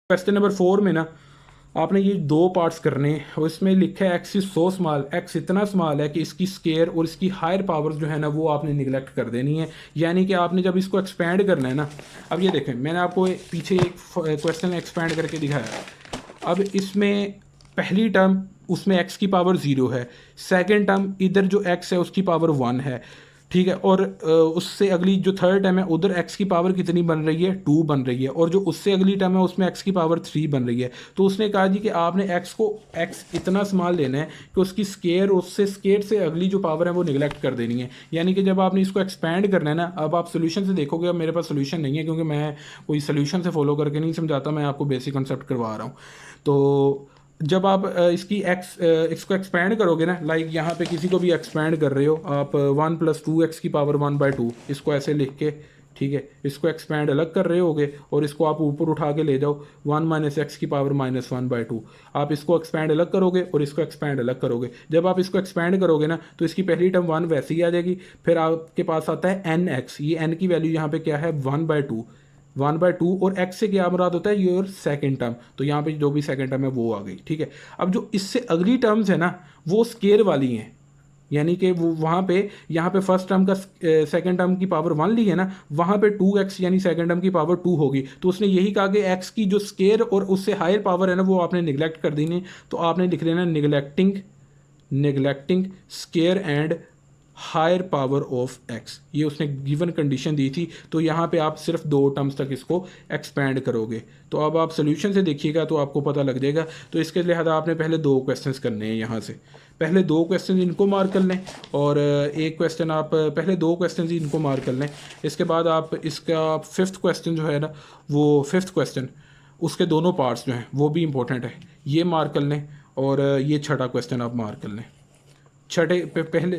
Question number 4 में ना आपने ये दो पार्ट्स करने हैं और इसमें लिखा है x is so small, x इतना स्मॉल है कि इसकी स्केयर और इसकी हायर पावर्स जो है ना वो आपने निगलेक्ट कर देनी है। यानी कि आपने जब इसको एक्सपेंड करना है ना, अब ये देखें मैंने आपको पीछे एक क्वेश्चन एक्सपेंड करके दिखाया। अब इसमें पहली टर्म उसमें x की पावर 0 है, सेकेंड टर्म इधर जो x है उसकी पावर 1 है, ठीक है। और उससे अगली जो थर्ड टर्म है उधर x की पावर कितनी बन रही है, 2 बन रही है। और जो उससे अगली टर्म है उसमें x की पावर 3 बन रही है। तो उसने कहा जी कि आपने x इतना स्मॉल लेना है कि उसकी स्केयर, उससे स्केयर से अगली जो पावर है वो निगलेक्ट कर देनी है। यानी कि जब आपने इसको एक्सपैंड करना है ना, अब आप सोल्यूशन से देखोगे, अब मेरे पास सोल्यूशन नहीं है क्योंकि मैं कोई सोल्यूशन से फॉलो करके नहीं समझाता, मैं आपको बेसिक कंसेप्ट करवा रहा हूँ। तो जब आप इसको एक्सपैंड करोगे ना, लाइक यहाँ पे किसी को भी एक्सपैंड कर रहे हो आप, 1 + 2x की पावर 1/2 इसको ऐसे लिख के, ठीक है, इसको एक्सपैंड अलग कर रहे होगे और इसको आप ऊपर उठा के ले जाओ 1 - x की पावर -1/2। आप इसको एक्सपैंड अलग करोगे और इसको एक्सपैंड अलग करोगे। जब आप इसको एक्सपैंड करोगे ना तो इसकी पहली टर्म 1 वैसे ही आ जाएगी। फिर आपके पास आता है nx, ये n की वैल्यू यहाँ पे क्या है 1/2 और x से क्या मुराद होता है योर सेकंड टर्म। तो यहाँ पे जो भी सेकंड टर्म है वो आ गई, ठीक है। अब जो इससे अगली टर्म्स है ना वो स्केयर वाली हैं, यानी कि वो वहाँ पे, यहाँ पे फर्स्ट टर्म का सेकंड टर्म की पावर 1 ली है ना, वहाँ पे 2x यानी सेकंड टर्म की पावर 2 होगी। तो उसने यही कहा कि x की जो स्केयर और उससे हायर पावर है ना वो आपने निगलेक्ट कर देनी। तो आपने लिख लेना neglecting square and higher power of x, ये उसने गिवन कंडीशन दी थी। तो यहाँ पे आप सिर्फ 2 टर्म्स तक इसको एक्सपैंड करोगे। तो अब आप सोल्यूशन से देखिएगा तो आपको पता लग जाएगा। तो इसके लिहाजा आपने पहले 2 क्वेश्चंस करने हैं, यहाँ से पहले 2 क्वेश्चन इनको मार्क कर लें और एक क्वेश्चन आप पहले 2 क्वेश्चन इनको मार्क कर लें। इसके बाद आप इसका 5th क्वेश्चन जो है ना, वो 5th क्वेश्चन उसके दोनों पार्ट्स जो हैं वो भी इंपॉर्टेंट है, ये मार्क कर लें। और ये छठा क्वेश्चन आप मार्क कर लें। पहले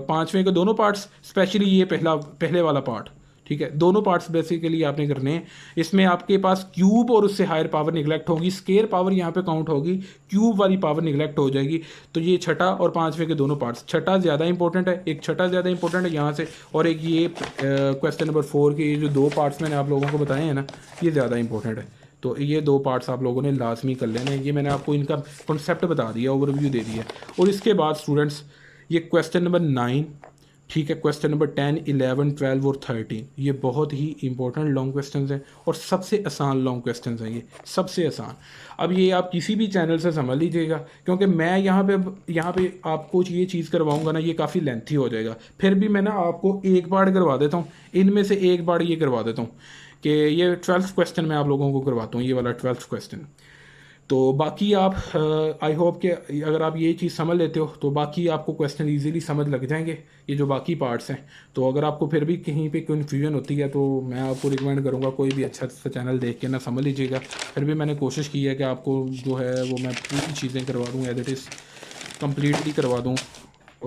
5वें के दोनों पार्ट्स, स्पेशली ये पहले वाला पार्ट, ठीक है, दोनों पार्ट्स बेसिकली आपने करने हैं। इसमें आपके पास क्यूब और उससे हायर पावर निगलेक्ट होगी, स्केयर पावर यहाँ पे काउंट होगी, क्यूब वाली पावर निगलेक्ट हो जाएगी। तो ये छठा और 5वें के दोनों पार्ट्स, छठा ज़्यादा इंपॉर्टेंट है, एक छठा ज़्यादा इंपॉर्टेंट है यहाँ से, और एक ये क्वेश्चन नंबर 4 के ये जो 2 पार्ट्स मैंने आप लोगों को बताए हैं ना, ये ज़्यादा इंपॉर्टेंट है। तो ये 2 पार्ट्स आप लोगों ने लाजमी कर लेने। ये मैंने आपको इनका कॉन्सेप्ट बता दिया, ओवरव्यू दे दिया। और इसके बाद स्टूडेंट्स ये क्वेश्चन नंबर 9, ठीक है, क्वेश्चन नंबर 10, 11, 12 और 13, ये बहुत ही इंपॉर्टेंट लॉन्ग क्वेश्चंस हैं और सबसे आसान लॉन्ग क्वेश्चंस हैं, ये सबसे आसान। अब ये आप किसी भी चैनल से समझ लीजिएगा, क्योंकि मैं यहाँ पे आपको ये चीज़ करवाऊँगा ना, ये काफ़ी लेंथी हो जाएगा। फिर भी मैं ना आपको एक पार्ट करवा देता हूँ, इनमें से एक पार्ट ये करवा देता हूँ कि ये 12th क्वेश्चन मैं आप लोगों को करवाता हूँ, ये वाला 12th क्वेश्चन। तो बाकी आप आई होप कि अगर आप ये चीज़ समझ लेते हो तो बाकी आपको क्वेश्चन इजीली समझ लग जाएंगे, ये जो बाकी पार्ट्स हैं। तो अगर आपको फिर भी कहीं पे कन्फ्यूजन होती है तो मैं आपको रिकमेंड करूँगा कोई भी अच्छा सा चैनल देख के ना समझ लीजिएगा। फिर भी मैंने कोशिश की है कि आपको जो है वो मैं पूरी चीज़ें करवा दूँ, एज इट इज़ कम्प्लीटली करवा दूँ।